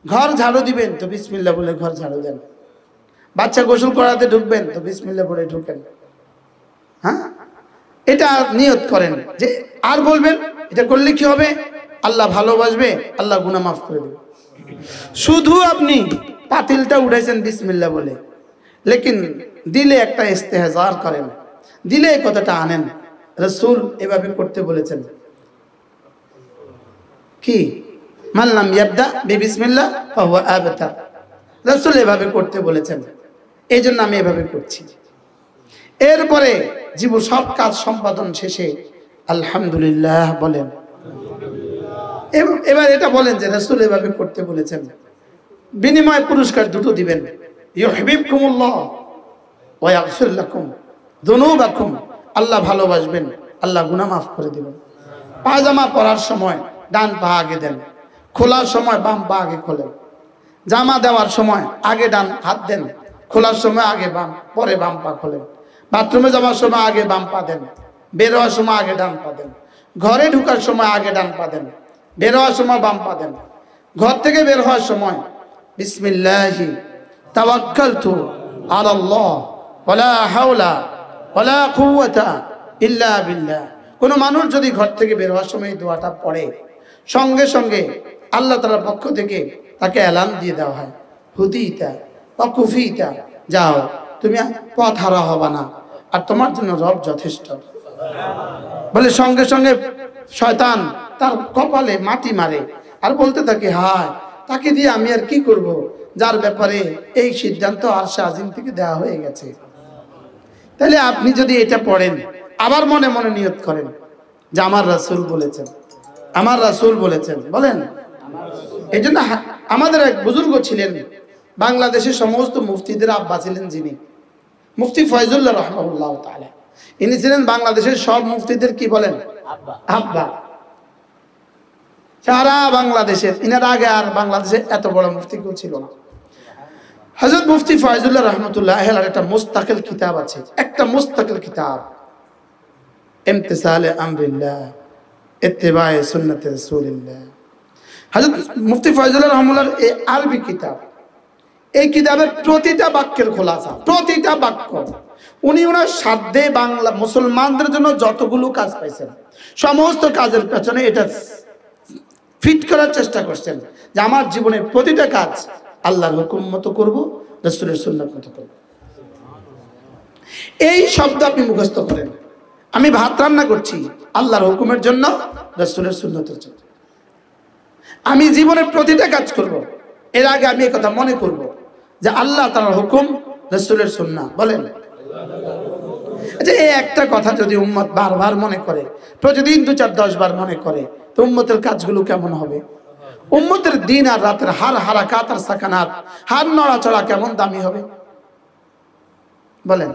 ঘর ঝাড়ু দিবেন তো বিসমিল্লাহ বলে ঘর ঝাড়ু দেন। বাচ্চা গোসল করাতে ঢুকবেন তো বিসমিল্লাহ বলে ঢুকেন। হ্যাঁ, এটা নিয়ত করেন যে আর বলবেন এটা করলে কি হবে, আল্লাহ ভালোবাসবে, আল্লাহ গুনাহ মাফ করে দেবে। শুধু আপনি পাতিলটা উঠাইছেন বিসমিল্লাহ বলে, লেকিন দিলে একটা ইস্তেহজার করেন, দিলে এই কথাটা আনেন। রাসূল এভাবে করতে বলেছেন কি, মান লাম ইয়াবদা বিবিসমিল্লাহ ফাহুয়া আবতার। রাসূল এভাবে করতে বলেছেন, এই জন্য আমি এভাবে করছি। এরপরে জীবন সব কাজ সম্পাদন শেষে আলহামদুলিল্লাহ বলেন। এবার এটা বলেন যে রাসূল এভাবে করতে বলেছেন, বিনিময় পুরস্কার দুটো দিবেন, ইউহিব্বুকুমুল্লাহ ওয়া ইয়াগফির লাকুম যুনুবাকুম, আল্লাহ ভালোবাসবেন, আল্লাহ গুনাহ মাফ করে দিবেন। পায়জামা পরার সময় ডান পা আগে দেন, খোলার সময় বাম পা আগে খোলেন। জামা দেওয়ার সময় আগে ডান হাত দেন, খোলার সময় আগে বাম, পরে বাম পা খোলেন। বাথরুমে যাওয়ার সময় আগে বাম পা দেন, বের হওয়ার সময় আগে ডান পা দেন। ঘরে ঢোকার সময় আগে ডান পা দেন, বের হওয়ার সময় বাম পা দেন। ঘর থেকে বের হওয়ার সময় বিসমিল্লাহি তাওয়াক্কালতু আলাল্লাহ ওয়ালা হাওলা ওয়ালা কুওয়াতা ইল্লা বিল্লাহ। কোন মানুষ যদি ঘর থেকে বের হওয়ার সময় এই দোয়াটা পড়ে, সঙ্গে সঙ্গে আল্লাহ তাআলার পক্ষ থেকে তাকে এলান দিয়ে দেওয়া হয়, হুদিতা ওয়া কুফিতা, যাও তুমি পথ হারা হবে না, আর তোমার জন্য রব যথেষ্ট। বলে সঙ্গে সঙ্গে শয়তান তার কপালে মাটি মারে আর বলতে থাকে, হায় তাকে দিয়ে আমি আর কি করব, যার ব্যাপারে এই সিদ্ধান্ত আরশে আজিম থেকে দেওয়া হয়ে গেছে। তাহলে আপনি যদি এটা পড়েন, আবার মনে মনে নিয়ত করেন যে আমার রাসূল বলেছেন, আমার রাসূল বলেছেন, বলেন। এই জন্য আমাদের এক বুজুর্গ ছিলেন, বাংলাদেশের সমস্ত মুফতিদের আব্বা ছিলেন, যিনি মুফতি ফয়জুল্লাহ রাহমাহুল্লাহ তাআলা। ইনি ছিলেন বাংলাদেশের সব মুফতিদের কি বলেন, আব্বা। সারা বাংলাদেশের, ইনার আগে আর বাংলাদেশে এত বড় মুফতি কেউ ছিল না। হযরত মুফতি ফয়জুল্লাহ রাহমাতুল্লাহ আলাইহির একটা মুস্তাকিল কিতাব আছে, একটা মুস্তাকিল কিতাব, ইমতিসালে আমরিল্লাহ ইত্তিবায়ে সুন্নতে রাসূলিল্লাহ। হযরত মুফতি ফয়জুল্লাহ রাহমাতুল্লাহর এই আরবি কিতাব, এই কিতাবের প্রতিটা বাক্যের খোলাসা, প্রতিটা বাক্য উনি ওনার সাধ্যে বাংলা মুসলমানদের জন্য যতগুলো কাজ পাইছেন, সমস্ত কাজের পেছনে এটা ফিট করার চেষ্টা করছেন যে আমার জীবনের প্রতিটা কাজ আল্লাহর হুকুম মতো করব, রাসূলের সুন্নাত মতো করব। এই শব্দ আপনি মুখস্থ করেন, আমি ভাত রান্না করছি আল্লাহর হুকুমের জন্য, রাসূলের সুন্নাতের জন্য। আমি জীবনের প্রতিটা কাজ করব, এর আগে আমি এই কথা মনে করব যে আল্লাহ তাআলার হুকুম, রাসূলের সুন্নাহ। বলেন, আচ্ছা এই একটা কথা যদি উম্মত বারবার মনে করে, প্রতিদিন 2, 4, 10 বার মনে করে, তো উম্মতের কাজগুলো কেমন হবে? উম্মতের দিন আর রাতের হার হারাকাত আর সাকানাত, হার নড়াচড়া কেমন দামি হবে? বলেন।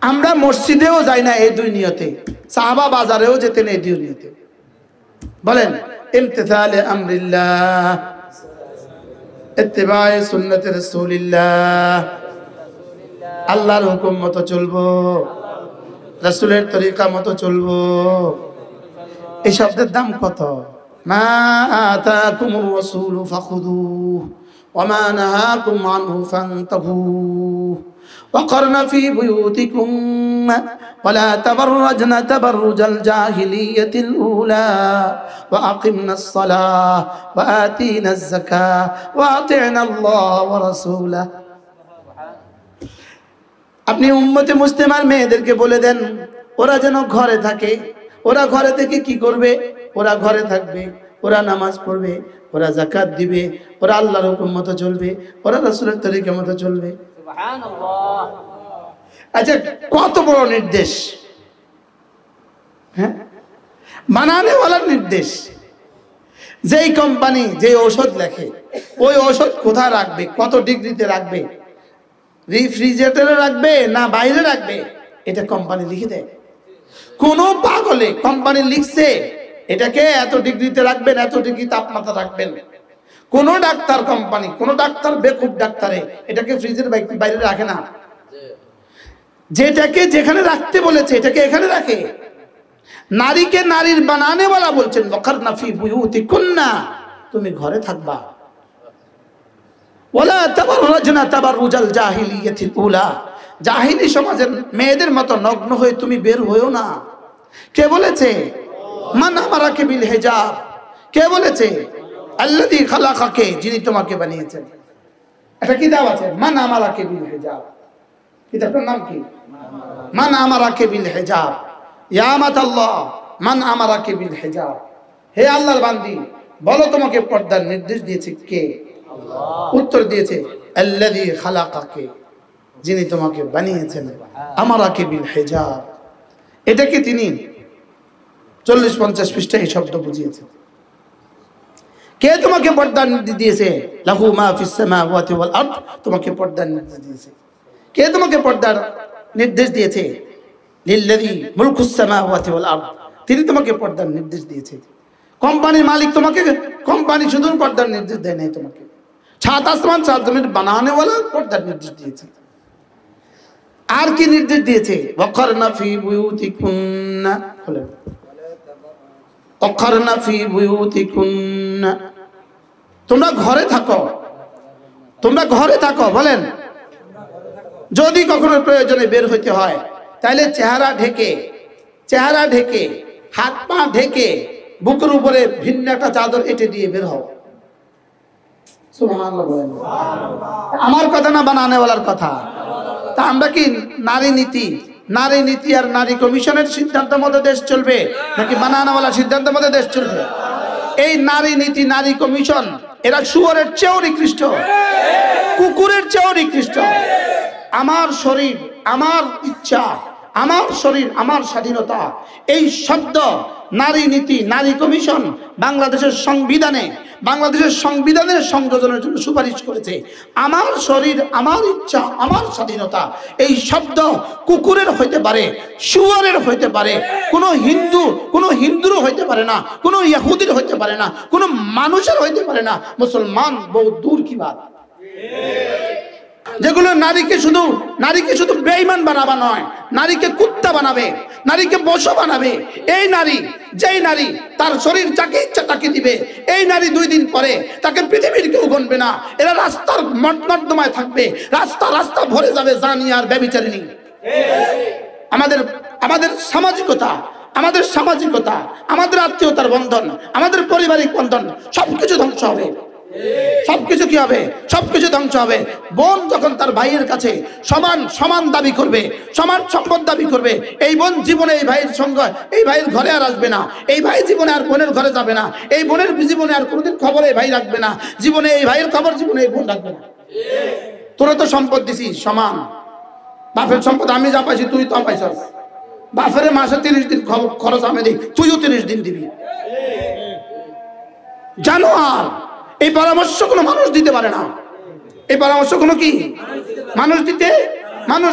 আমরা মসজিদেও যাই না এই দুই নিয়তে, সাহাবা বাজারেও যেতেন এই দুই নিয়তে। বলেন, ইমতিসালে আমরিল্লাহ ইত্তিবায়ে সুন্নতে রাসূলিল্লাহ, আল্লাহর হুকুম মতো চলবো, রাসূলের তরিকা মতো চলবো। এই শব্দের দাম কত? মা আতাকুমুর রাসূলু ফাখুযুহু ওয়া মা নাহাকুম আনহু ফান্তাহু ওয়াকরনা ফি বুয়ুতিকুম ওয়ালা তাবাররাজনা তাবাররুজাল জাহিলিয়াতিল উলা ওয়া আকিমনাস সালাহ ওয়া আতিনাজ যাকাহ ওয়া আতি'না আল্লাহ ওয়া রাসূলাহু। আপনি উম্মতে মুসলিমার মেয়েদেরকে বলে দেন ওরা যেন ঘরে থাকে। ওরা ঘরে থেকে কি করবে? ওরা ঘরে থাকবে, ওরা নামাজ পড়বে, ওরা যাকাত দিবে, ওরা আল্লাহর হুকুম মতো চলবে, ওরা রাসূলের তরিকা মতো চলবে। সুবহানাল্লাহ। আচ্ছা কত বড় নির্দেশ! হ্যাঁ, বানানেওয়ালার নির্দেশ। যেই কোম্পানি যে ঔষধ লেখে, ওই ঔষধ কোথায় রাখবে, কত ডিগ্রিতে রাখবে, রেফ্রিজারেটরে রাখবে না বাইরে রাখবে, এটা কোম্পানি লিখে দেয়। কোন পাগলে কোম্পানি লিখছে এটাকে এত ডিগ্রিতে রাখবেন, এত ডিগ্রি তাপমাত্রা রাখবেন। কোন ডাক্তার কোম্পানি, কোন ডাক্তার বেকুব ডাক্তারে এটাকে ফ্রিজের বাইরে রাখে না। যেটাকে যেখানে রাখতে বলেছে এটাকে এখানে রাখে। নারীকে নারীর বানানেওয়ালা বলছেন ওয়াকারনা ফি বুয়ুতিকুন্না, তুমি ঘরে থাকবা, ওয়ালা তাবাররাজনা তাবাররুজাল জাহিলিয়াতিল উলা, জাহিলি সমাজের মেয়েদের মতো নগ্ন হয়ে তুমি বের হইও না। কে বলেছে? মান আমারাকে বিল হিজাব, কে বলেছে? আল্লাযী খালাকাকে, যিনি তোমাকে বানিয়েছেন। এটা কিতাব আছে, মান আমারাকে বিল হিজাব, কিতাবটার নাম কি? মান আমারাকে বিল হিজাব, ইয়া আমাতাল্লাহ মান আমারাকে বিল হিজাব। হে আল্লাহর বান্দি, বলো তোমাকে পর্দার নির্দেশ দিয়েছে কে? উত্তর দিয়েছে আল্লাযী খালাকাকে, যিনি তোমাকে বানিয়েছেন। আমারাকে বিল হিজাব, এটাকে তিনি 40-50 পৃষ্ঠায় এই শব্দ বুঝিয়েছেন। কে তোমাকে পর্দার নির্দেশ দিয়েছে? লাহু মা ফিস সামাওয়াতি ওয়াল আরদ, তোমাকে পর্দার নির্দেশ দিয়েছে। কে তোমাকে পর্দার নির্দেশ দিয়েছে? লিল্লাযী মুলকুস সামাওয়াতি ওয়াল আরদ, তিনি তোমাকে পর্দার নির্দেশ দিয়েছে। কোম্পানির মালিক তোমাকে, কোম্পানি শুধু পর্দার নির্দেশ দেয় নাই তোমাকে, সাত আসমান সাত জমিন বানানেওয়ালা পর্দার নির্দেশ দিয়েছে। আর কি নির্দেশ দিয়েছে? ওয়াকারনা ফি বুয়ুতিকুন্না, বলেন ওয়াকারনা ফি বুয়ুতিকুন্না, তোমরা ঘরে থাকো, তোমরা ঘরে থাকো। বলেন যদি কখনো প্রয়োজনে বের হইতে হয় তাহলে চেহারা ঢেকে, চেহারা ঢেকে, হাত পা ঢেকে, বুকের উপরে ভিন্ন একটা চাদর এঁটে দিয়ে বের হও। সুবহানাল্লাহ বলেন। আমার কথা না, বানানেওয়ালার কথা। তা আমরা কি নারী নীতি, নারী নীতি আর নারী কমিশনের সিদ্ধান্তের মধ্যে দেশ চলবে, নাকি বানানেওয়ালার সিদ্ধান্তের মধ্যে দেশ চলবে? এই নারী নীতি, নারী কমিশন, এরা শুয়োরের চেয়েও নিকৃষ্ট, কুকুরের চেয়েও নিকৃষ্ট। আমার শরীর, আমার ইচ্ছা, আমার শরীর, আমার স্বাধীনতা, এই শব্দ নারী নীতি, নারী কমিশন বাংলাদেশের সংবিধানে, বাংলাদেশের সংবিধানের সংযোজনের জন্য সুপারিশ করেছে। আমার শরীর, আমার ইচ্ছা, আমার স্বাধীনতা, এই শব্দ কুকুরের হইতে পারে, শুয়োরের হইতে পারে, কোনো হিন্দু, কোনো হিন্দুরও হইতে পারে না, কোনো ইহুদির হইতে পারে না, কোনো মানুষের হইতে পারে না। মুসলমান বহু দূর কি বাত। যেগুলো নারীকে শুধু বেঈমান বানাবা নয়, নারীকে কুত্তা বানাবে, নারীকে বশ বানাবে। এই নারী, যেই নারী তার শরীর যাকে ইচ্ছা তাকে দিবে, এই নারী 2 দিন পরে তাকে পৃথিবীর কেউ গণবে না। এরা রাস্তার নর্দমায় থাকবে, রাস্তা রাস্তা ভরে যাবে জানি আর ব্যভিচারিণী। আমাদের সামাজিকতা, আমাদের সামাজিকতা, আমাদের আত্মীয়তার বন্ধন, আমাদের পারিবারিক বন্ধন সবকিছু ধ্বংস হবে। সবকিছু কি হবে? সবকিছু ধ্বংস হবে। বোন যখন তার ভাইয়ের কাছে সমান সমান দাবি করবে, সমান সম্পদ দাবি করবে, এই বোন জীবনে এই ভাইয়ের সঙ্গে, এই ভাইয়ের ঘরে আর আসবে না, এই ভাই জীবনে আর বোনের ঘরে যাবে না, এই বোনের জীবনে আর কোনোদিন খবর এই ভাই রাখবে না, জীবনে এই ভাইয়ের খবর জীবনে এই বোন রাখবে না। তোরা তো সম্পদ দিছিস সমান, বাপের সম্পদ আমি যা পাইছি তুই তো পাইছিস। বাপের মাসে 30 দিন খরচ আমি দিই, তুইও 30 দিন দিবি। জানো আর এই পরামর্শ কোনো মানুষ দিতে পারে না। এই পরামর্শ কোনো কি মানুষ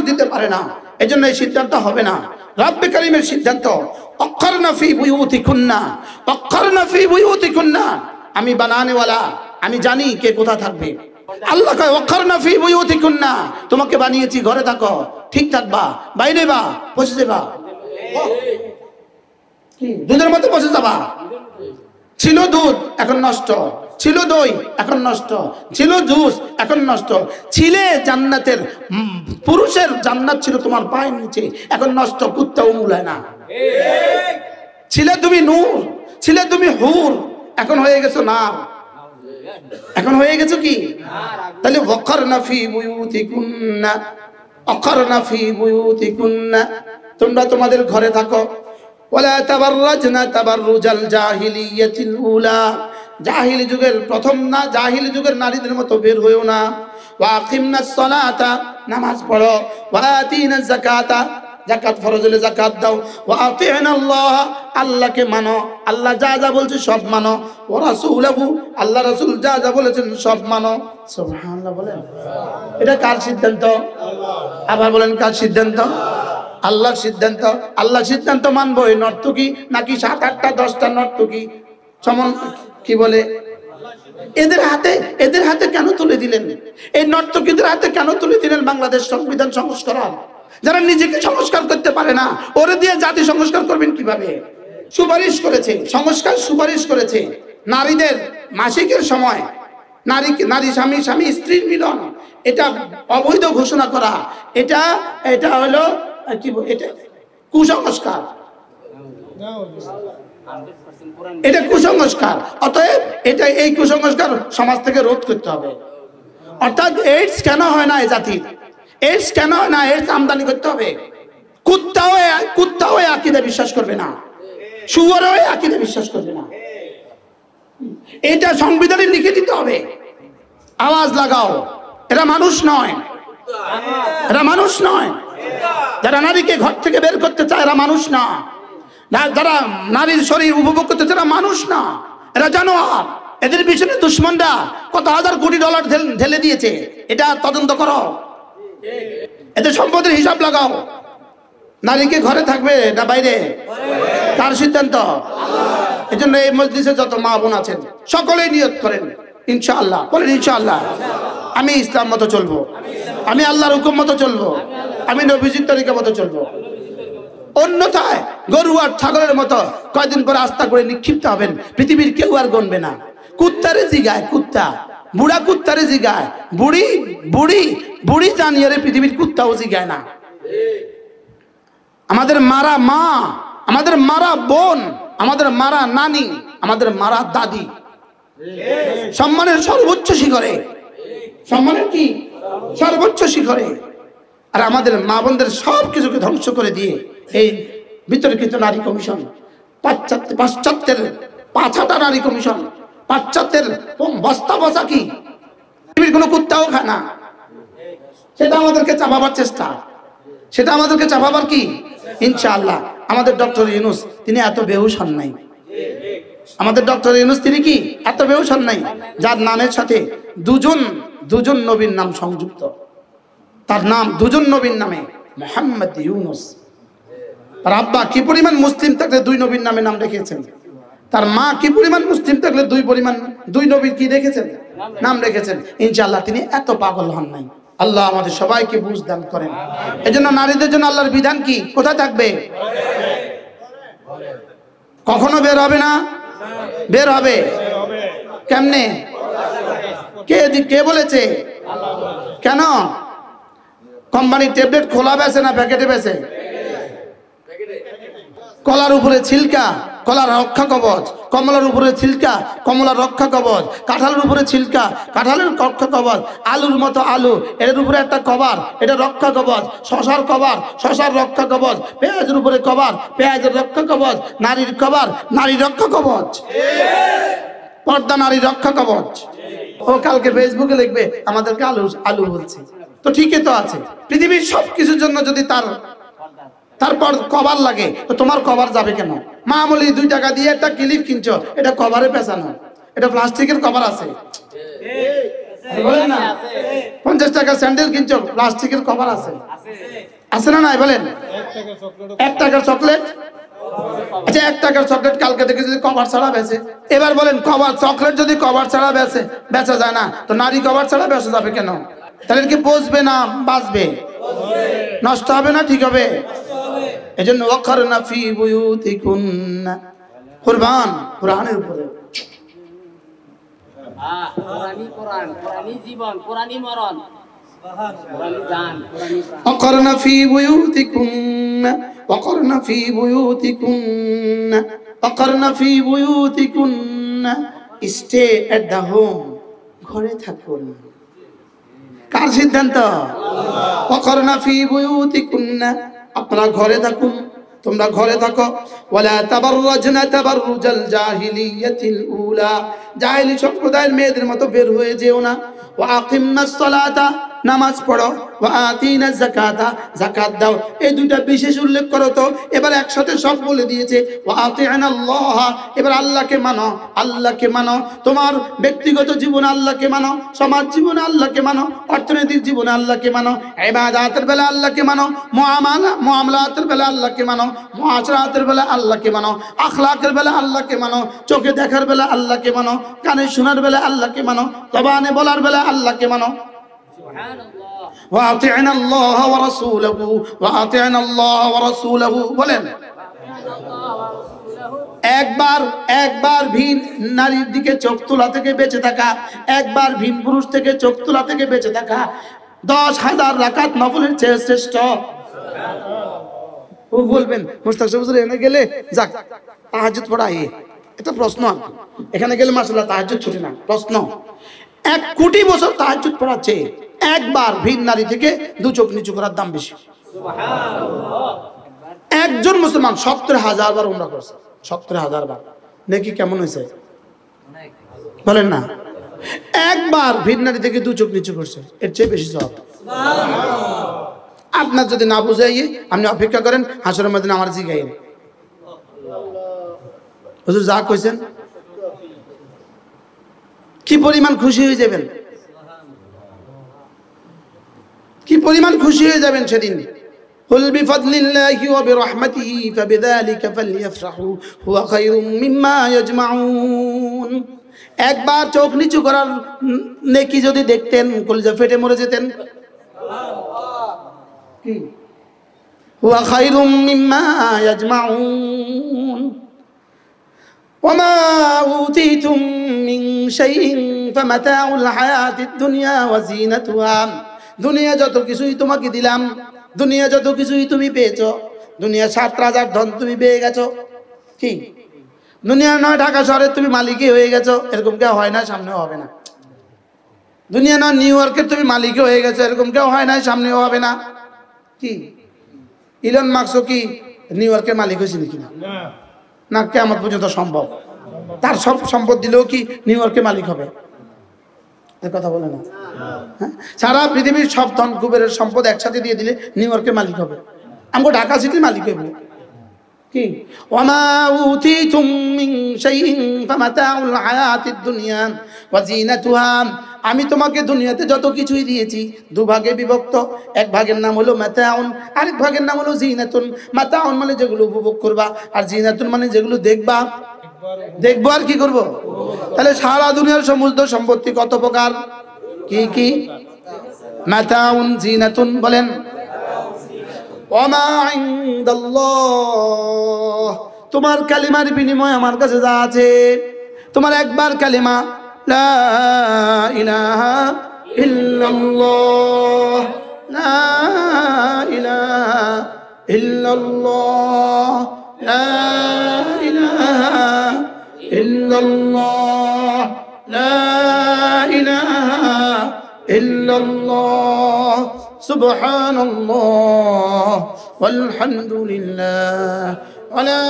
দিতে পারে না। এজন্য এই সিদ্ধান্ত হবে না। রব্বে কারীমের সিদ্ধান্ত, ওয়াক্কারনা ফি বুয়ুতিকুন্না, ওয়াক্কারনা ফি বুয়ুতিকুন্না। আমি বানানেওয়ালা, আমি জানি কে কোথা থাকবে। আল্লাহ কয় ওয়াক্কারনা ফি বুয়ুতিকুন্না, তোমাকে বানিয়েছি ঘরে থাকো, ঠিক থাকবা, বাইরে বা বসে যাবা, কি দুধের মধ্যে বসে যাবা। ছিল দুধ এখন নষ্ট, ছিল দই এখন নষ্ট, ছিল জুস এখন নষ্ট, ছিলে জান্নাতের, পুরুষের জান্নাত ছিল তোমার পায়ের নিচে, এখন নষ্ট, কুত্তাও মুলায় না। ছিলে তুমি নূর, ছিলে তুমি হুর, এখন হয়ে গেছো নার, এখন হয়ে গেছো কি? তাহলে ওয়াক্কারনা ফি বুয়ুতিকুন্না, ওয়াক্কারনা ফি বুয়ুতিকুন্না, তোমরা তোমাদের ঘরে থাকো। ওয়ালা তাবাররাজনা তাবাররুজাল জাহিলিয়াতিল উলা, জাহিলি যুগের প্রথম না, জাহিলি যুগের নারীদের মতো বের হইও না। ওয়া আকিমনাস সালাতা, নামাজ পড়ো। ওয়া আতিনাজ যাকাতা, যাকাত ফরজ হলে যাকাত দাও। ওয়া আতিনাল্লাহ, আল্লাহকে মানো, আল্লাহ যা যা বলছে সব মানো। ওয়া রাসূলহু, আল্লাহ রাসূল যা যা বলেছেন সব মানো। সুবহানাল্লাহ বলেন। এটা কার সিদ্ধান্ত? আবার বলেন কার সিদ্ধান্ত? আল্লাহর সিদ্ধান্ত। আল্লাহর সিদ্ধান্ত মানবো এই নর্তকী নাকি 7, 8টা 10টা নর্তকী সমন কি বলে এদের হাতে কেন তুলে দিলেন? এই নর্তকীদের হাতে কেন তুলে দিলেন বাংলাদেশ সংবিধান সংস্কার? যারা নিজেকে সংস্কার করতে পারে না, ওরে দিয়ে জাতি সংস্কার করবেন কিভাবে? সুপারিশ করেছে, সংস্কার সুপারিশ করেছে নারীদের মাসিকের সময় নারী স্বামী স্বামী স্ত্রীর মিলন, এটা অবৈধ ঘোষণা করা, এটা এটা হলো কি এটা কুসংস্কার, এটা কুসংস্কার। অতএব এটা এই কুসংস্কার সমাজ থেকে রোধ করতে হবে। অর্থাৎ এইডস কেন হয় না এই জাতির, এইডস কেন হয় না, এইডস আমদানি করতে হবে। কুত্তাও আকীদা বিশ্বাস করবে না, শুয়োরও আকীদা বিশ্বাস করবে না, এটা সংবিধানে লিখে দিতে হবে। আওয়াজ লাগাও, এরা মানুষ নয়, এরা মানুষ নয়। যারা নারীকে ঘর থেকে বের করতে চায় এরা মানুষ না, যারা নারীর শরীর উপভোগ করতে চায় এরা মানুষ না, এরা জানোয়ার। এদের পিছনে দুশ্মনরা কত হাজার কোটি ডলার ঢেলে দিয়েছে, এটা তদন্ত করো, এদের সম্পদের হিসাব লাগাও। নারীকে ঘরে থাকবে না বাইরে, কার সিদ্ধান্ত? এজন্য এই মজলিসে যত মা বোন আছেন সকলেই নিয়ত করেন ইনশাআল্লাহ, বলেন ইনশাআল্লাহ আমি ইসলাম মতো চলবো, আমি আল্লাহর হুকুম মতো চলবো, আমি নবীজির তরিকা মতো চলবো। অন্যথায় গরু আর ছাগলের মতো কয়দিন পরে আস্থা করে নিক্ষিপ্ত হবেন, পৃথিবীর কেউ আর গণবে না। কুত্তারে জিগায়, কুত্তা বুড়া কুত্তারে জিগায়, বুড়ি বুড়ি বুড়ি জানিয়ারে পৃথিবীর কুত্তাও জিগায় না। আমাদের মারা মা, আমাদের মারা বোন, আমাদের মারা নানি, আমাদের মারা দাদি সম্মানের সর্বোচ্চ শিখরে, সম্মানের কি সর্বোচ্চ শিখরে। আর আমাদের মা বোনদের সব কিছুকে ধ্বংস করে দিয়ে এই বিতর্কিত নারী কমিশন, পাশ্চাত্যের পাছাটা নারী কমিশন, পাশ্চাত্যের বস্তা বসা কি পৃথিবীর কোনো কুত্তাও খায় না, সেটা আমাদেরকে চাপাবার চেষ্টা, সেটা আমাদেরকে চাপাবার কি ইনশাআল্লাহ। আমাদের ডক্টর ইউনূস তিনি এত বেহুশ হন নাই, আমাদের ডক্টর ইউনূস তিনি কি এত বেহুশ হন নাই, যার নামের সাথে দুজন নবীর নাম সংযুক্ত। তার নাম দুজন নবীর নামে মুহাম্মদ ইউনূস। তার আব্বা কি পরিমাণ মুসলিম থাকলে দুই নবীর নামে নাম রেখেছেন, তার মা কি পরিমাণ মুসলিম থাকলে দুই নবীর কি রেখেছেন নাম রেখেছেন। ইনশাআল্লাহ তিনি এত পাগল হন নাই। আল্লাহ আমাদের সবাইকে বুঝ দান করেন। এজন্য নারীদের জন্য আল্লাহর বিধান কি কোথায় থাকবে? কখনো বের হবে না, বের হবে কেমনে? কে বলেছে? কেন? কোম্পানির ট্যাবলেট খোলা বেছে না প্যাকেটে বেছে? কলার উপরে ছিলকা, কলার রক্ষা কবচ, কমলার উপরে ছিলকা, কমলার রক্ষা কবচ, কাঁঠালের উপরে ছিলকা, কাঁঠালের রক্ষা কবচ, আলুর মতো আলু, এর উপরে একটা কভার, এটা রক্ষা কবচ, শশার কভার, শশার রক্ষা কবচ, পেঁয়াজের উপরে কভার, পেঁয়াজের রক্ষা কবচ, নারীর কভার, নারী রক্ষা কবচ, পর্দা নারী রক্ষা কবচ। ও কালকে ফেসবুকে লিখবে আমাদেরকে আলু বলছে, তো ঠিকই তো আছে। পৃথিবীর সব কিছুর জন্য যদি তারপর কভার লাগে, তো তোমার কভার যাবে কেন? মামুলি 2 টাকা দিয়ে একটা ক্লিপ কিনছো, এটা কভারে পেঁচানো, এটা প্লাস্টিকের কভার আছে, বলেন না? 50 টাকা স্যান্ডেল কিনছো, প্লাস্টিকের কভার আছে, আছে না নাই বলেন? 1 টাকার চকলেট, আচ্ছা 1 টাকার চকলেট কালকে থেকে যদি কভার ছাড়া বেচে, এবার বলেন চকলেট যদি কভার ছাড়া বেচা যায় না, তো নারী কভার ছাড়া বেচা যাবে কেন? তাহলে কি বসবে না বাঁচবে? নষ্ট হবে না ঠিক হবে? এজন্য ওয়াকরনা ফি বুয়ুতিকুন্না, কোরআনের উপরে কোরআনি জীবন, কোরআনি মরণ, কোরআনি জান, কোরআনি প্রাণ। ওয়াকরনা ফি বুয়ুতিকুন্না, ওয়াকরনা ফি বুয়ুতিকুন্না, ওয়াকরনা ফি বুয়ুতিকুন্না, স্টে এট দা হোম, ঘরে থাকুন। কার সিদ্ধান্ত? ওয়াকরনা ফি বুয়ুতিকুন্না, আপনারা ঘরে থাকুন, তোমরা ঘরে থাকো। ওয়ালা তাবাররাজনা তাবাররুজাল জাহিলিয়াতিল উলা, জাহেলি সম্প্রদায়ের মেয়েদের মতো বের হয়ে যেও না। ওয়া আকিমনাস সালাতা, নামাজ পড়ো। ওয়া আতিনাজ যাকাতা, যাকাত দাও। এই দুইটা বিশেষ উল্লেখ করো তো, এবার একসাথে সব বলে দিয়েছে। ওয়া আতিনাল্লাহ, এবার আল্লাহকে মানো, আল্লাহকে মানো। তোমার ব্যক্তিগত জীবনে আল্লাহকে মানো, সমাজ জীবনে আল্লাহকে মানো, অর্থনৈতিক জীবনে আল্লাহকে মানো, ইবাদতের বেলা আল্লাহকে মানো, মুআমালাতের বেলা আল্লাহকে মানো, মুআশারাতের বেলা আল্লাহকে মানো, আখলাকের বেলা আল্লাহকে মানো, চোখে দেখার বেলা আল্লাহকে মানো, কানে শোনার বেলা আল্লাহকে মানো, জবানে বলার বেলা আল্লাহকে মানো। وأطعنا الله ورسوله, وأطعنا الله ورسوله, বলেন একবার ভিন নারীর দিকে চোখ তোলা থেকে বেঁচে থাকা, একবার ভিন পুরুষ থেকে চোখ তোলা থেকে বেঁচে থাকা 10,000 রাকাত নফলের চেয়ে শ্রেষ্ঠ। ও বলবেন মুস্তাক সাহেব হুজুর এখানে গেলে যাক তাহাজ্জুদ পড়া এটা প্রশ্ন, এখানে গেলে মাশাআল্লাহ তাহাজ্জুদ ছুটে না। প্রশ্ন, 1 কোটি বছর তাহাজ্জুদ পড়াচ্ছে, একবার ভিন নারী থেকে 2 চোখ নিচু করার দাম বেশি। একজন মুসলমান 70,000 বার উমরা করছে, 70,000 বার, নাকি কেমন হয়েছে বলেন না? একবার ভিন নারী থেকে 2 চোখ নিচু করছে, এর চেয়ে বেশি সওয়াব। আপনার যদি না বুঝাই আপনি অপেক্ষা করেন হাসরের ময়দানে আমার জিগাইন, হুজুর যা কইছেন কি পরিমাণ খুশি হয়ে যাবেন, কি পরিমাণ খুশি হয়ে যাবেন সেদিন। কুল বিফাদলিল্লাহি ওয়া বিরহমাতিহি ফাবিযালিকা ফালইফরাহু হুয়া খায়রুম মিম্মা ইয়াজমাউন। একবার চোখ নিচু করার নেকি যদি দেখতেন কলিজা ফেটে মরে যেতেন। কি হুয়া খায়রুম মিম্মা ইয়াজমাউন ওয়া মা উতিতুম মিন শাইইন ফামাতাউল হায়াতিদ দুনিয়া ওয়া যিনাতুহা। দুনিয়া যত কিছুই তোমাকে দিলাম, দুনিয়া যত কিছুই তুমি পেয়েছো, দুনিয়া 7 রাজার ধন তুমি পেয়ে গেছো, কি দুনিয়া নয় ঢাকা শহরের তুমি মালিকই হয়ে গেছো, এরকম কেউ হয় না, সামনেও হবে না। দুনিয়া নয় নিউ ইয়র্কের তুমি মালিকই হয়ে গেছো, এরকম কেউ হয় না, সামনেও হবে না। কি ইলন মাস্কও কি নিউ ইয়র্কের মালিক হয়েছে নাকি? না, কিয়ামত পর্যন্ত সম্ভব। তার সব সম্পদ দিলেও কি নিউ ইয়র্কের মালিক হবে? কথা বলে না। সারা পৃথিবীর সব ধন কুবেরের সম্পদ একসাথে দিয়ে দিলে নিউ ইয়র্কের মালিক হবে, আমগো ঢাকা সিটির মালিক হবে। কি ওয়ামা উতিতুম মিন শাইইন ফামাতাউল হায়াতিদ দুনিয়া ওয়া যিনাতুহা। আমি তোমাকে দুনিয়াতে যত কিছুই দিয়েছি 2 ভাগে বিভক্ত, এক ভাগের নাম হলো মাতাউন, আরেক ভাগের নাম হলো যিনাতুন। মাতাউন মানে যেগুলো উপভোগ করবা, আর যিনাতুন মানে যেগুলো দেখবা। দেখবো আর কি করব? তাহলে সারা দুনিয়ার সমস্ত সম্পত্তি কত প্রকার? কি কি? মাতাউন, যিনাতুন। বলেন ওয়ামা ইনদাল্লাহ, তোমার কালিমার বিনিময়ে আমার কাছে যা আছে, তোমার একবার কালিমা লা ইলাহা ইল্লাল্লাহ, লা ইলাহা ইল্লাল্লাহ, লা ইলাহা ইল্লাল্লাহ, লা ইলাহা ইল্লাল্লাহ, সুবহানাল্লাহ ওয়ালহামদুলিল্লাহ ওয়া লা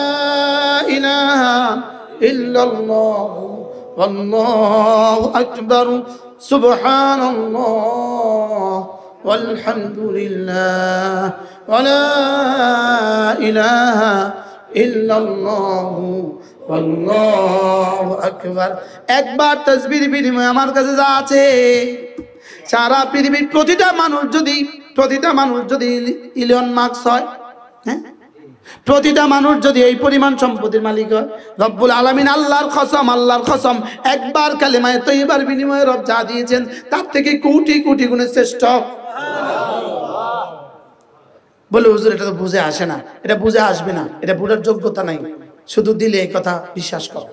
ইলাহা ইল্লাল্লাহ ওয়াল্লাহু আকবার, সুবহানাল্লাহ ওয়ালহামদুলিল্লাহ ওয়া লা ইলাহা ইল্লাল্লাহ ওয়াল্লাহু আকবার। একবার তাসবির বিনিময়ে আমার কাছে যা আছে, সারা পৃথিবীর প্রতিটা মানুষ যদি ইলন মাস্ক হয়, হ্যাঁ, প্রতিটা মানুষ যদি এই পরিমাণ সম্পত্তির মালিক হয়, রব্বুল আলামিন আল্লাহর কসম একবার কালেমায়ে তয়্যিবার বিনিময়ে রব যা দিয়েছেন তার থেকে কোটি কোটি গুণে শ্রেষ্ঠ। বলে হুজুর এটা তো বুঝে আসে না, এটা বুঝে আসবে না, এটা বুঝার যোগ্যতা নাই, শুধু দিলে এই কথা বিশ্বাস কর।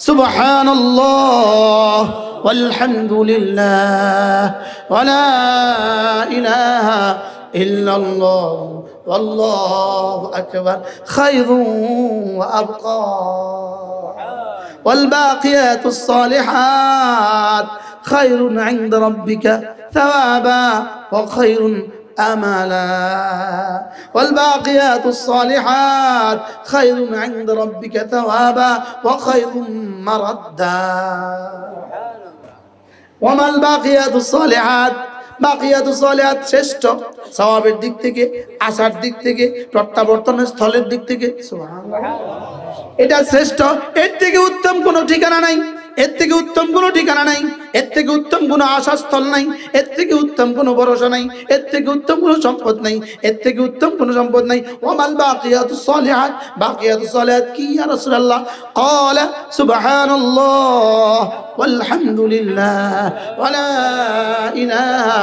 সুবহানাল্লাহ ওয়ালহামদুলিল্লাহ ওয়া লা ইলাহা ইল্লাল্লাহ ওয়াল্লাহু আকবার খায়রুন ওয়া আবকা ওয়াল বাকিয়াতুস সালিহাত খায়রুন ইনদা রাব্বিকা থাওয়াবা ওয়া খায়রুন আমালা والباقيات الصالحات خير عند ربك ثوابا وخير مردا وما الباقيات الصالحات বাকিয়াতুস সালিহাত শ্রেষ্ঠ সওয়াবের দিক থেকে, আশার দিক থেকে, প্রত্যাবর্তনের স্থলের দিক থেকে। সুবহানাল্লাহ, এটা শ্রেষ্ঠ, এর থেকে উত্তম কোনো ঠিকানা নাই, এর থেকে উত্তম কোনো ঠিকানা নাই। এর থেকে উত্তম কোনো আশাস্থল নাই, এর থেকে উত্তম কোনো ভরসা নাই, এর থেকে উত্তম কোনো সম্পদ নাই, এর থেকে উত্তম কোনো সম্পদ নাই। ওয়ামাল বাকিয়াতুস সালিহাত, বাকিয়াতুস সালিহাত কি ইয়া রাসূলুল্লাহ? ক্বালা সুবহানাল্লাহ ওয়ালহামদুলিল্লাহ ওয়া লা ইলাহা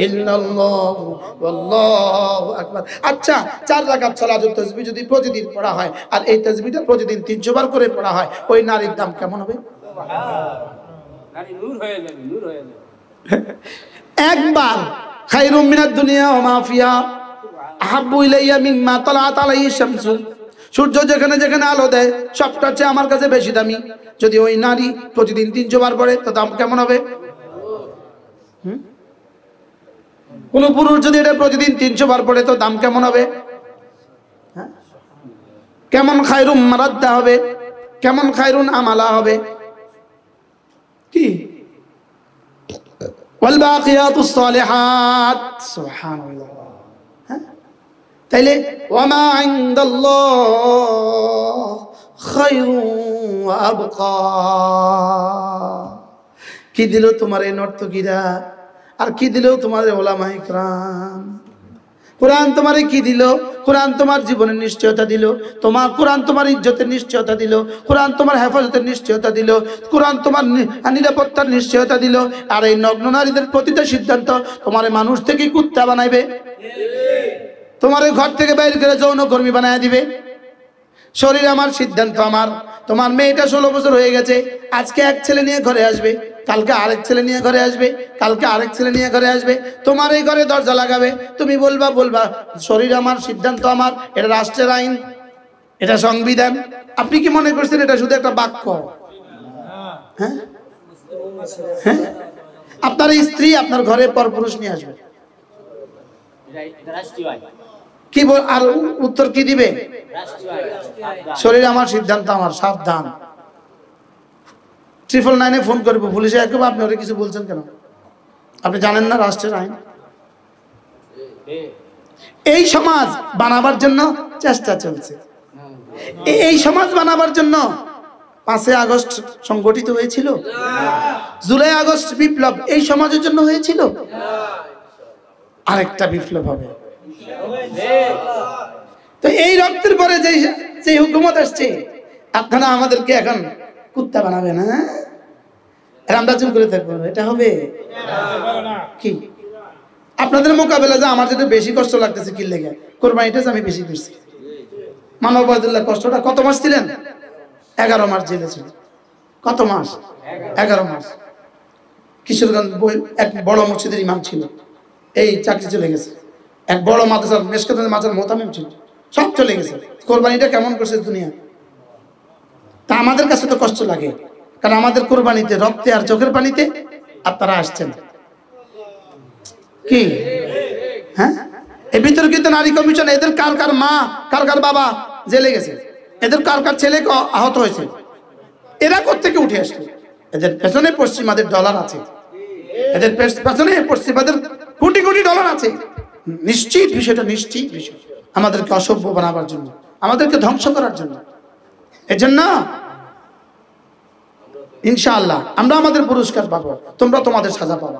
ইল্লাল্লাহ ওয়াল্লাহু আকবার। আচ্ছা, 4 রাকাত সালাতুত তাসবিহ যদি প্রতিদিন পড়া হয় আর এই তাসবিহটা প্রতিদিন 300 বার করে পড়া হয়, ওই নারীর দাম কেমন হবে? নারী নূর হয়ে যাবে, নূর হয়ে যাবে। একবার খায়রুম মিনাদ দুনিয়া ওয়া মা ফিহা আহাব্বু ইলাইয়া মিম্মা তালাআত আলাইহি শামসু। সূর্য যেখানে যেখানে আলো দেয় সবটার চেয়ে আমার কাছে বেশি দামি। যদি ওই নারী প্রতিদিন 300 বার পড়ে তো দাম কেমন হবে? কোন পুরুষ যদি এটা প্রতিদিন 300 বার পড়ে তো দাম কেমন হবে? কেমন খায়রুম মারাদ্দা হবে, কেমন খায়রুন আমালা হবে? কি ওয়াল বাকিয়াতুস সালিহাত, সুবহানাল্লাহ। তাইলে ওয়ামা ইনদাল্লাহ খায়রুন ওয়া আবকা। কি দিল তোমার এই নর্তকীরা, আর কি দিল তোমার ওলামায়ে ইকরাম? কোরআন তোমারে কি দিল? কোরআন তোমার জীবনের নিশ্চয়তা দিল, তোমার কোরআন তোমার ইজ্জতের নিশ্চয়তা দিল, কোরআন তোমার হেফাজতের নিশ্চয়তা দিল, কোরআন তোমার নিরাপত্তার নিশ্চয়তা দিল। আর এই নগ্ন নারীদের প্রতিটা সিদ্ধান্ত তোমার মানুষ থেকে কুত্তা বানাইবে, তোমার ঘর থেকে বাইরে করে যৌনকর্মী বানায় দিবে। শরীর আমার, সিদ্ধান্ত আমার। তোমার মেয়েটা 16 বছর হয়ে গেছে, আজকে এক ছেলে নিয়ে ঘরে আসবে, কালকে আরেক ছেলে নিয়ে ঘরে আসবে, কালকে আরেক ছেলে নিয়ে ঘরে আসবে, তোমার এই ঘরে দরজা লাগাবে। তুমি বলবা শরীর আমার, সিদ্ধান্ত আমার, এটা রাষ্ট্রের আইন, এটা সংবিধান। আপনি কি মনে করছেন এটা শুধু একটা বাক্য? হ্যাঁ, আপনার স্ত্রী আপনার ঘরে পরপুরুষ নিয়ে আসবে, কি বল? আর উত্তর কি দিবে? শরীর আমার, সিদ্ধান্ত আমার, সাবধান। 999 ফোন করবো, পুলিশে একবার আপনি ওরা কিছু বলছেন কেন? আপনি জানেন না রাষ্ট্রের আইন? এই সমাজ বানাবার জন্য চেষ্টা চলছে। এই সমাজ বানাবার জন্য 5 আগস্ট সংগঠিত হয়েছিল, জুলাই আগস্ট বিপ্লব এই সমাজের জন্য হয়েছিল। আরেকটা বিপ্লব হবে। তো এই রক্তের পরে যে হুকুমত আসছে, আপনারা আমাদেরকে এখন কুত্তা বানাবে না, আমরা চুপ করে থাকবো, এটা হবে কি? আপনাদের মোকাবেলা যে আমার যেটা বেশি কষ্ট লাগতেছে কি লেগে, কোরবানিটা আমি বেশি করছি। মানবুল্লাহ কষ্টটা কত মাস ছিলেন? 11 মাস জেলে ছিল। কত মাস? 11 মাস। কিশোরগঞ্জ এক বড় মসজিদের ইমাম ছিল, এই চাকরি চলে গেছে। এক বড় মাদ্রাসার মেশকাতের মাজার মোতামিম ছিল, সব চলে গেছে। কোরবানিটা কেমন করছে দুনিয়া? তা আমাদের কাছে তো কষ্ট লাগে, কারণ আমাদের কোরবানিতে রক্তে আর চোখের পানিতে আপনারা আসছেন। কি হ্যাঁ, এই বিতর্কিত নারী কমিশন, এদের কার কার মা, কার কার বাবা জেলে গেছে, এদের কার কার ছেলে আহত হয়েছে, এরা কোত্থেকে উঠে আসলো? এদের পেছনে পশ্চিমাদের ডলার আছে, এদের পেছনে পশ্চিমাদের কোটি কোটি ডলার আছে। নিশ্চিত বিষয়টা, নিশ্চিত বিষয়, আমাদেরকে অসভ্য বানাবার জন্য, আমাদেরকে ধ্বংস করার জন্য। এজন্য ইনশাআল্লাহ আমরা আমাদের পুরস্কার পাবো, তোমরা তোমাদের সাজা পাবো।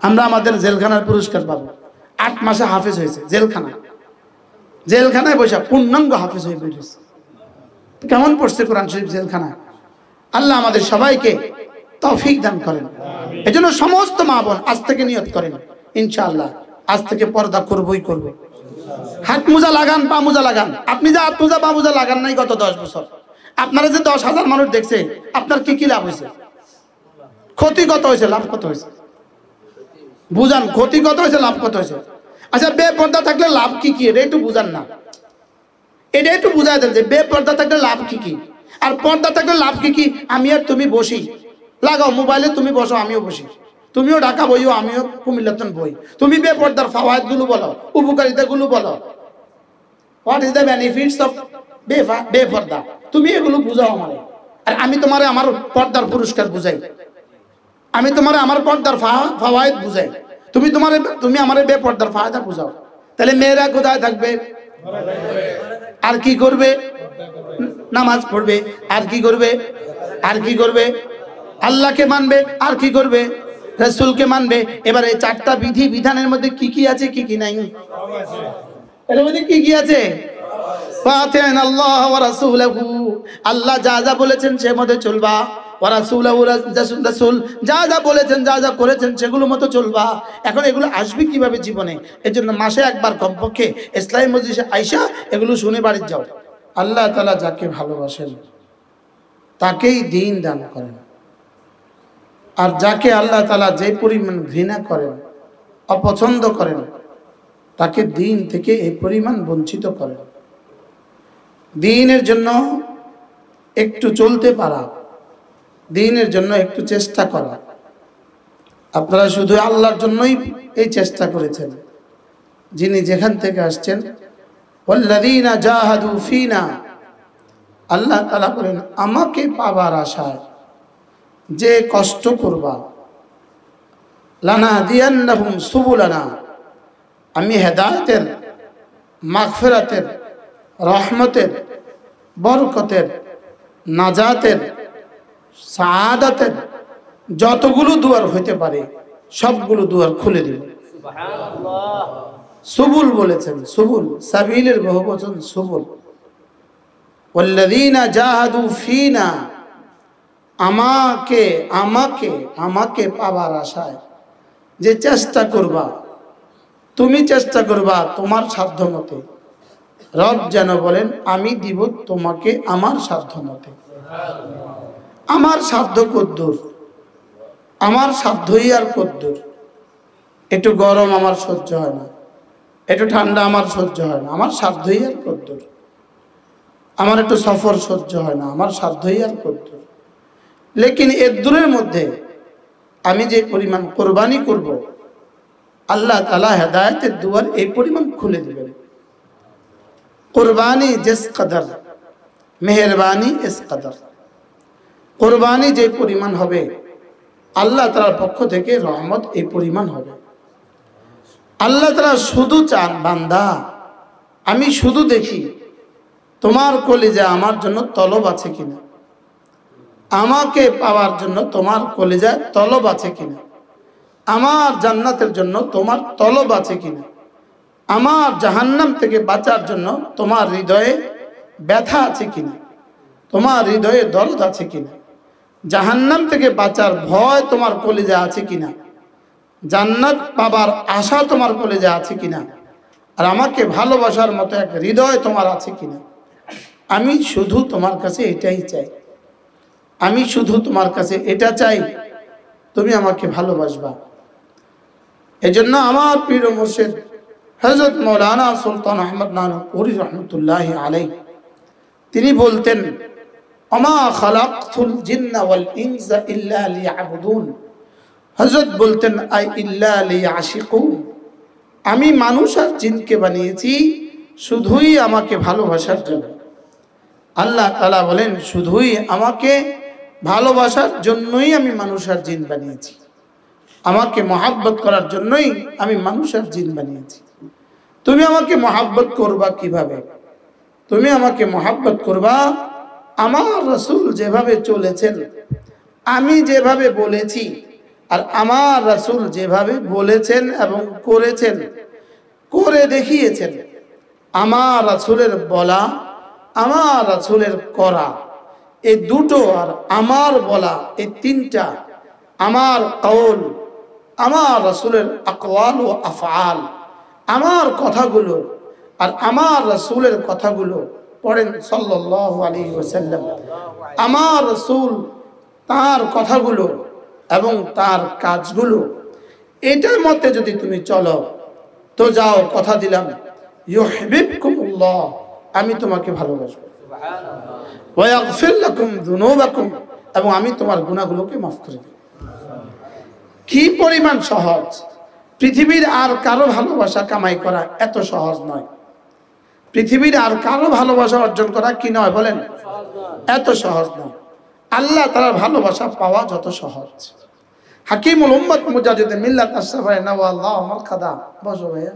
আমরা আমাদের জেলখানার পুরস্কার পাবো। 8 মাসে হাফেজ হয়েছে, জেলখানায় বসে পূর্ণাঙ্গ হাফেজ হয়ে বেরিয়েছে। কেমন পড়ছে কোরআন শরীফ জেলখানায়? আল্লাহ আমাদের সবাইকে তৌফিক দান করেন। এজন্য সমস্ত মা বোন আজ থেকে নিয়ত করেন, ইনশাআল্লাহ আজ থেকে পর্দা করবই করব। হাত মোজা লাগান, পা মোজা লাগান। আপনি যে হাত মোজা পা মোজা লাগান নাই গত 10 বছর, আপনারা যে 10,000 মানুষ দেখছে, আপনার কি কি লাভ হয়েছে? ক্ষতি কত হয়েছে, লাভ কত হয়েছে? বুঝান, ক্ষতি কত হয়েছে, লাভ কত হয়েছে? আচ্ছা, বেপর্দা থাকলে লাভ কি কি, এটা একটু বুঝান না। এটা একটু বুঝাই দেন যে বেপর্দা থাকলে লাভ কি কি, আর পর্দা থাকলে লাভ কি কি। আমি আর তুমি বসি, লাগাও মোবাইলে, তুমি বসো আমিও বসি, তুমিও ঢাকা বইও আমিও কুমিল্লাতন বই। তুমি বেপর্দার ফাওয়ায়েদ গুলো বলো, উপকারিতা গুলো বলো। What is the benefits of বেপর্দা, তুমি এগুলো বুঝাও আমারে, আর আমি তোমারে আমার পর্দার পুরস্কার বুঝাই, আমি তোমারে আমার পর্দার ফাওয়ায়েদ বুঝাই, তুমি আমারে বেপর্দার ফায়দা বুঝাও। তাহলে মেয়েরা কোথায় থাকবে? আর কি করবে? নামাজ পড়বে। আর কি করবে? আর কি করবে? আল্লাহকে মানবে, আর কি করবে? রাসূলকে মানবে। এবার এই চারটা বিধি বিধানের মধ্যে কি কি আছে, কি কি নাই? এর মধ্যে কি কি আছে? ফাতিন আল্লাহ ওয়া রাসূলহু, আল্লাহ যা যা বলেছেন সে মতে চলবা, ওয়া রাসূলহু, রাসূল যা যা বলেছেন, যা যা করেছেন সেগুলো মতো চলবা। এখন এগুলো আসবে কিভাবে জীবনে? এজন্য মাসে একবার কমপক্ষে ইসলামী মজলিসে আইসা এগুলো শুনে বাড়ি যাও। আল্লাহ তাআলা যাকে ভালোবাসেন তাকেই দ্বীন দান করেন, আর যাকে আল্লাহ তাআলা যে পরিমাণ ঘৃণা করেন, অপছন্দ করেন, তাকে দ্বীন থেকে এই পরিমাণ বঞ্চিত করেন। দ্বীনের জন্য একটু চলতে পারা, দ্বীনের জন্য একটু চেষ্টা করা। আপনারা শুধু আল্লাহর জন্যই এই চেষ্টা করেছেন। যিনি যেখান থেকে আসছেন, ওয়াল্লাযীনা জাহাদু ফীনা, আল্লাহ তাআলা বলেন আমাকে পাবার আশায় যে কষ্ট করবা, লানাহদিয়ান্নাহুম সুবুলানা, আমি হেদায়েতের, মাগফিরাতের, রহমতের, বরকতের, নাজাতের, সাআদাতের যতগুলো দুয়ার হইতে পারে সবগুলো দুয়ার খুলে দিল। সুবহানাল্লাহ। সুবুল বলেছেন, সুবুল সাবিলের বহুবচন সুবুল। ওয়াল্লাযীনা জাহাদু ফীনা, আমাকে আমাকে আমাকে পাবার আশায় যে চেষ্টা করবা, তুমি চেষ্টা করবা তোমার সাধ্য মতে। রব যেন বলেন আমি দিব তোমাকে আমার সাধ্য মতে। আমার সাধ্য কদ্দুর, আমার সাধ্যই আর কদ্দুর। একটু গরম আমার সহ্য হয় না, একটু ঠান্ডা আমার সহ্য হয় না, আমার সাধ্যই আর কদ্দুর। আমার একটু সফর সহ্য হয় না, আমার সাধ্যই আর কদ্দুর। লেকিন এর দূরের মধ্যে আমি যে পরিমাণ কোরবানি করব, আল্লাহ তাআলা হেদায়েতের দুয়ার এই পরিমাণ খুলে দিবেন। कुर्बानी जिस कदर मेहरबानी इस कदर, कुर्बानी যে পরিমাণ হবে আল্লাহ তাআলার পক্ষ থেকে রহমত এই পরিমাণ হবে। আল্লাহ তাআলা শুধু চান বান্দা আমি শুধু দেখি তোমার কলিজা আমার জন্য তলব আছে কিনা, আমাকে পাওয়ার জন্য তোমার কলিজায় তলব আছে কিনা, আমার জান্নাতের জন্য তোমার তলব আছে কিনা, আমার জাহান্নাম থেকে বাঁচার জন্য তোমার হৃদয়ে ব্যথা আছে কিনা, তোমার হৃদয়ে দরদ আছে কিনা, জাহান্নাম থেকে বাঁচার ভয় তোমার কলিজা আছে কিনা, জান্নাত পাবার আশা তোমার কলিজা আছে কিনা, আর আমাকে ভালোবাসার মতো এক হৃদয় তোমার আছে কিনা। আমি শুধু তোমার কাছে এটাই চাই, আমি শুধু তোমার কাছে এটা চাই তুমি আমাকে ভালোবাসবা। এজন্য আমার প্রিয় মুর্শিদ হযরত মাওলানা সুলতান আহমদ নানুপুরি রহমতুল্লাহি আলাইহি তিনি বলতেন আমা খালাকতুল জিন্না ওয়াল ইনসা ইল্লা লিয়াবুদুন, হযরত বলতেন আই ইল্লা লিয়াশিকুন, আমি মানুষ আর জিনকে বানিয়েছি শুধুই আমাকে ভালোবাসার জন্য। আল্লাহ তাআলা বলেন শুধুই আমাকে ভালোবাসার জন্যই আমি মানুষ আর জিন বানিয়েছি, আমাকে মহব্বত করার জন্যই আমি মানুষ আর জিন বানিয়েছি। তুমি আমাকে মহব্বত করবা কিভাবে? তুমি আমাকে মহব্বত করবা আমার রাসূল যেভাবে চলেছেন, আমি যেভাবে বলেছি, আর আমার রাসূল যেভাবে বলেছেন এবং করেছেন, করে দেখিয়েছেন। আমার রাসূলের বলা, আমার রাসূলের করা, এই দুটো, আর আমার বলা, এই তিনটা, আমার কওল, আমার রাসূলের আকওয়াল ও আফআল, আমার কথাগুলো আর আমার রাসূলের কথাগুলো পড়েন সাল্লাল্লাহু আলাইহি ওয়াসাল্লাম। আমার রাসূল তার কথাগুলো এবং তার কাজগুলো এটার মধ্যে যদি তুমি চলো তো যাও, কথা দিলাম ইউহিব্বুকুমুল্লাহ, আমি তোমাকে ভালোবাসবো, ওয়া ইয়াগফির লাকুম যুনুবাকুম, এবং আমি তোমার গুনাহগুলোকে মাফ করে দেব। কি পরিমাণ সহজ! পৃথিবীর আর কারো ভালোবাসা কামাই করা এত সহজ নয়। পৃথিবীর আর কারো ভালোবাসা অর্জন করা কি নয় বলেন? এত সহজ নয়। আল্লাহ তাআলার ভালোবাসা পাওয়া যত সহজ। হাকিমুল উম্মত মুজাদ্দিদ মিল্লাত আশরাফায়ে নাওয়াল্লাহ আমার খাদা, বসো ভাইয়া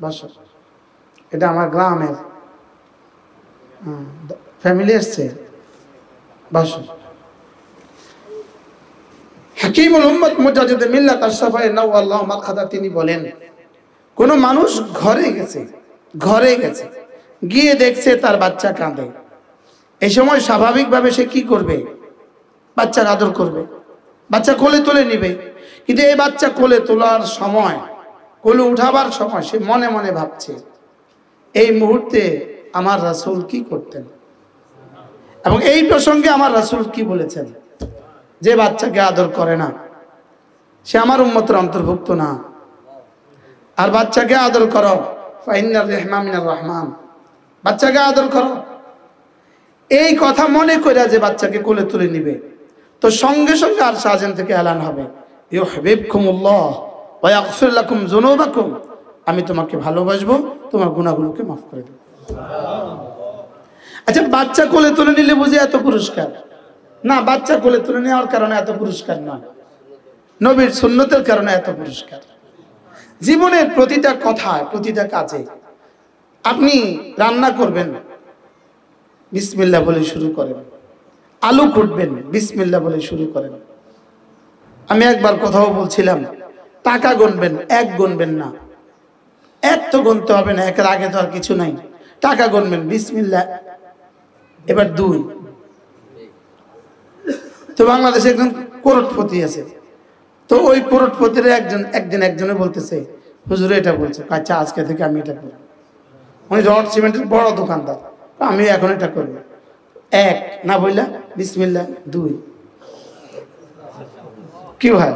বসো, এটা আমার গ্রামের ফ্যামিলি এসছে, বসো। হাকিমুল উম্মত মুজাদ্দিদ মিল্লাত আশরাফায়ে নাওয়াল্লাহ মারখাদা তিনি বলেন, কোন মানুষ ঘরে গেছে গিয়ে দেখছে তার বাচ্চা কাঁদে, এই সময় স্বাভাবিকভাবে সে কি করবে? বাচ্চার আদর করবে, বাচ্চা কোলে তুলে নিবে। কিন্তু এই বাচ্চা কোলে তোলার সময়, কোলে উঠাবার সময় সে মনে মনে ভাবছে, এই মুহূর্তে আমার রাসূল কি করতেন, এবং এই প্রসঙ্গে আমার রাসূল কি বলেছেন, যে বাচ্চাকে আদর করে না সে আমার উম্মতের অন্তর্ভুক্ত না। আর বাচ্চাকে আদর করো, ফাইন্নার রাহমা মিনার রহমান, বাচ্চাকে আদর করো। এই কথা মনে করে যে বাচ্চাকে কোলে তুলে নিবে, তো সঙ্গে সঙ্গে আর শাহজান থেকে এলান হবে, ইউহিব্বুকুমুল্লাহ ওয়া ইয়াগফির লাকুম যুনুবাকুম, আমি তোমাকে ভালোবাসবো, তোমার গুনাহগুলোকে মাফ করে দেব। আচ্ছা, বাচ্চা কোলে তুলে নিলে বুঝি এত পুরস্কার? না, বাচ্চা কোলে তুলে নেওয়ার কারণে এত পুরস্কার নয়, নবীর সুন্নতের কারণে এত পুরস্কার। জীবনের প্রতিটা কথায়, প্রতিটা কাজে আপনি রান্না করবেন, বিসমিল্লাহ বলে শুরু করেন। আলু কুটবেন, বিসমিল্লাহ বলে শুরু করেন। আমি একবার কথাও বলছিলাম, টাকা গুনবেন, এক গুনবেন না, এক তো গুনতে হবে না, একের আগে তো আর কিছু নাই। টাকা গুনবেন, বিসমিল্লাহ, এবার 2। তো বাংলাদেশে একজন করোড়পতি আছে, তো ওই করোড়পতির একজনে বলতেছে, হুজুর এটা বলছে, আচ্ছা আজকে থেকে আমি এটা করব। উনি রড সিমেন্টের বড় দোকানদার, আমি এখন এটা করবো। 1 না বললা বিসমিল্লাহ, 2 কি হয়?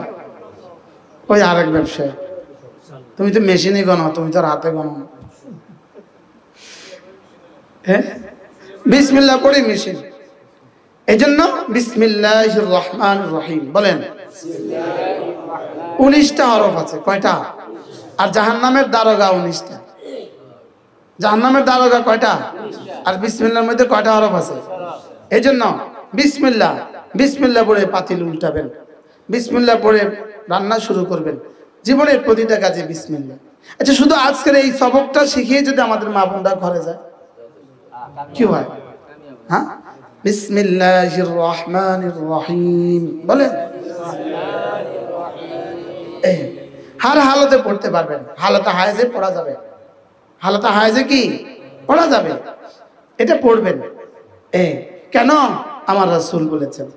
ওই আরেক ব্যবসায়, তুমি তো মেশিনে গণো, তুমি তো হাতে গণো। হ্যাঁ, বিসমিল্লাহ পড়ে মেশিন। এই জন্য বিসমিল্লাহির রহমানির রহিম বলেন। 19টা হরফ আছে, কয়টা? আর জাহান্নামের দারোগা 19টা। জাহান্নামের দারোগা কয়টা? আর বিসমিল্লাহর মধ্যে কয়টা হরফ আছে? এই জন্য বিসমিল্লাহ, বিসমিল্লাহ পড়ে পাতিল উল্টাবেন, বিসমিল্লাহ পড়ে রান্না শুরু করবেন, জীবনের প্রতিটা কাজে বিসমিল্লাহ। আচ্ছা, শুধু আজকের এই সবকটা শিখিয়ে যদি আমাদের মা বোনরা ঘরে যায়, কি হয়? হ্যাঁ, বিসমিল্লাহির রহমানির রহিম বলেন। হার হালতে পড়তে পারবেন, হালতে হায়েজে পড়া যাবে, হালতে হায়েজে কি পড়া যাবে, এটা পড়বেন। কেন? আমার রাসূল বলেছেন।